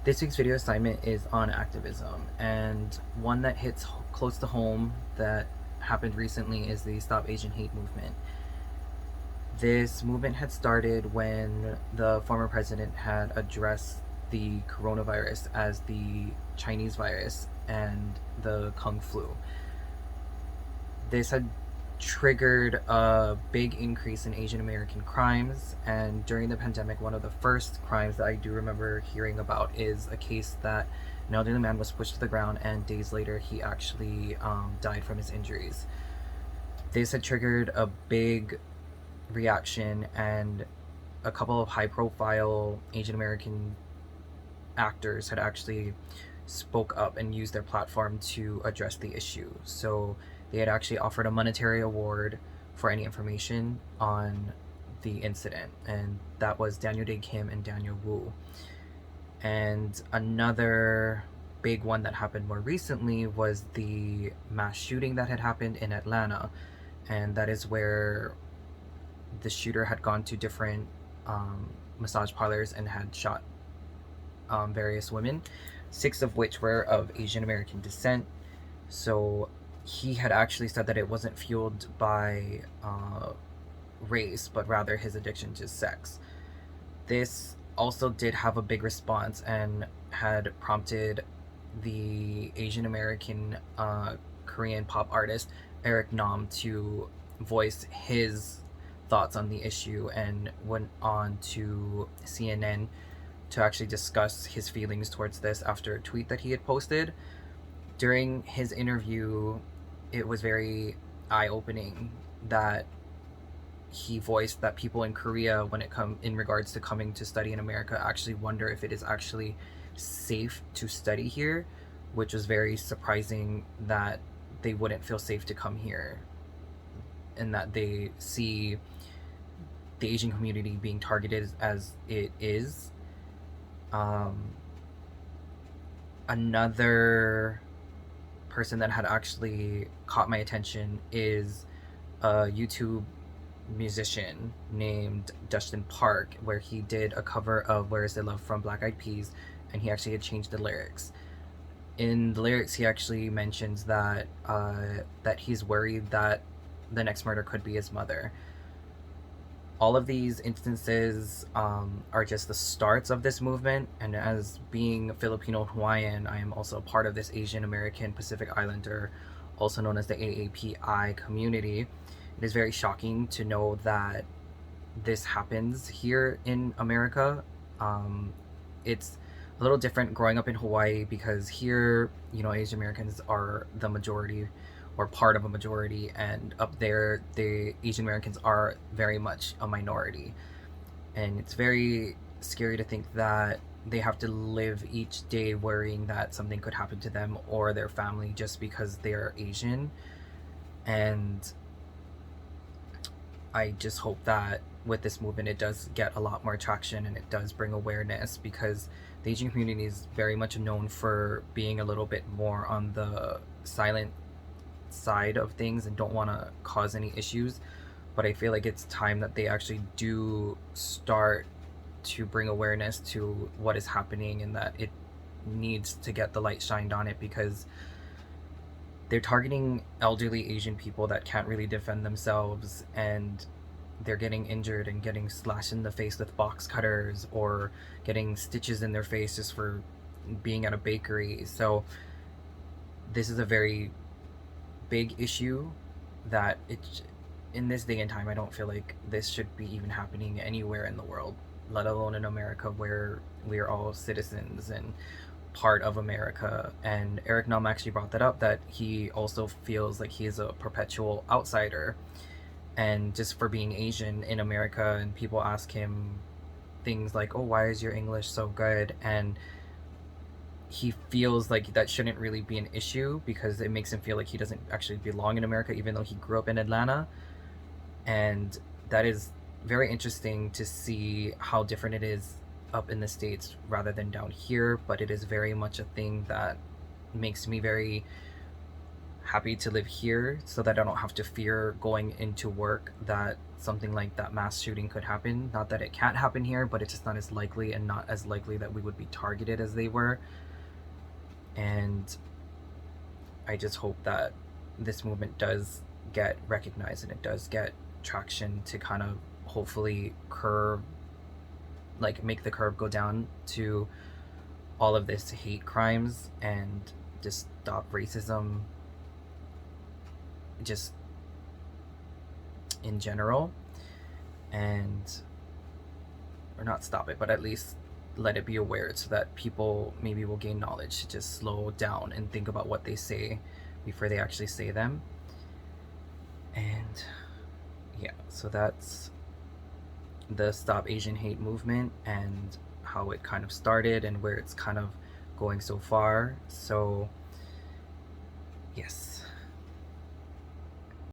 This week's video assignment is on activism, and one that hits close to home that happened recently is the Stop Asian Hate movement. This movement had started when the former president had addressed the coronavirus as the Chinese virus and the Kung flu. This had triggered a big increase in Asian American crimes, and during the pandemic, one of the first crimes that I do remember hearing about is a case that an elderly man was pushed to the ground, and days later he actually died from his injuries. This had triggered a big reaction, and a couple of high profile Asian American actors had actually spoke up and used their platform to address the issue. So they had actually offered a monetary award for any information on the incident, and that was Daniel Day Kim and Daniel Wu. And another big one that happened more recently was the mass shooting that had happened in Atlanta, and that is where the shooter had gone to different massage parlors and had shot various women, 6 of which were of Asian American descent. So he had actually said that it wasn't fueled by race, but rather his addiction to sex. This also did have a big response and had prompted the Asian American Korean pop artist Eric Nam to voice his thoughts on the issue, and went on to CNN to actually discuss his feelings towards this after a tweet that he had posted. During his interview, it was very eye-opening that he voiced that people in Korea, when it come in regards to coming to study in America, actually wonder if it is actually safe to study here, which was very surprising that they wouldn't feel safe to come here, and that they see the Asian community being targeted as it is. Another person that had actually caught my attention is a YouTube musician named Dustin Park, where he did a cover of Where Is the Love from Black Eyed Peas, and he actually had changed the lyrics. In the lyrics, he actually mentions that that he's worried that the next murder could be his mother. All of these instances are just the starts of this movement, and as being Filipino Hawaiian, I am also a part of this Asian American Pacific Islander, also known as the AAPI community. It is very shocking to know that this happens here in America. It's a little different growing up in Hawaii, because here, Asian Americans are the majority or part of a majority, and up there the Asian Americans are very much a minority. And it's very scary to think that they have to live each day worrying that something could happen to them or their family just because they are Asian. And I just hope that with this movement it does get a lot more traction and it does bring awareness, because the Asian community is very much known for being a little bit more on the silent side of things and don't want to cause any issues. But I feel like it's time that they actually do start to bring awareness to what is happening, and that it needs to get the light shined on it, because they're targeting elderly Asian people that can't really defend themselves, and they're getting injured and getting slashed in the face with box cutters or getting stitches in their face just for being at a bakery. So this is a very big issue that in this day and time, I don't feel like this should be even happening anywhere in the world, let alone in America, where we are all citizens and part of America. And Eric Nam actually brought that up, that he also feels like he is a perpetual outsider, and just for being Asian in America, and people ask him things like, oh, why is your English so good? And he feels like that shouldn't really be an issue, because it makes him feel like he doesn't actually belong in America, even though he grew up in Atlanta. And that is very interesting to see how different it is up in the States rather than down here. But it is very much a thing that makes me very happy to live here so that I don't have to fear going into work that something like that mass shooting could happen. Not that it can't happen here, but it's just not as likely, and not as likely that we would be targeted as they were. And I just hope that this movement does get recognized and it does get traction to kind of hopefully make the curve go down to all of this hate crimes and just stop racism just in general, and or not stop it, but at least let it be aware so that people maybe will gain knowledge to just slow down and think about what they say before they actually say them. And yeah, so that's the Stop Asian Hate movement and how it kind of started and where it's kind of going so far. So yes,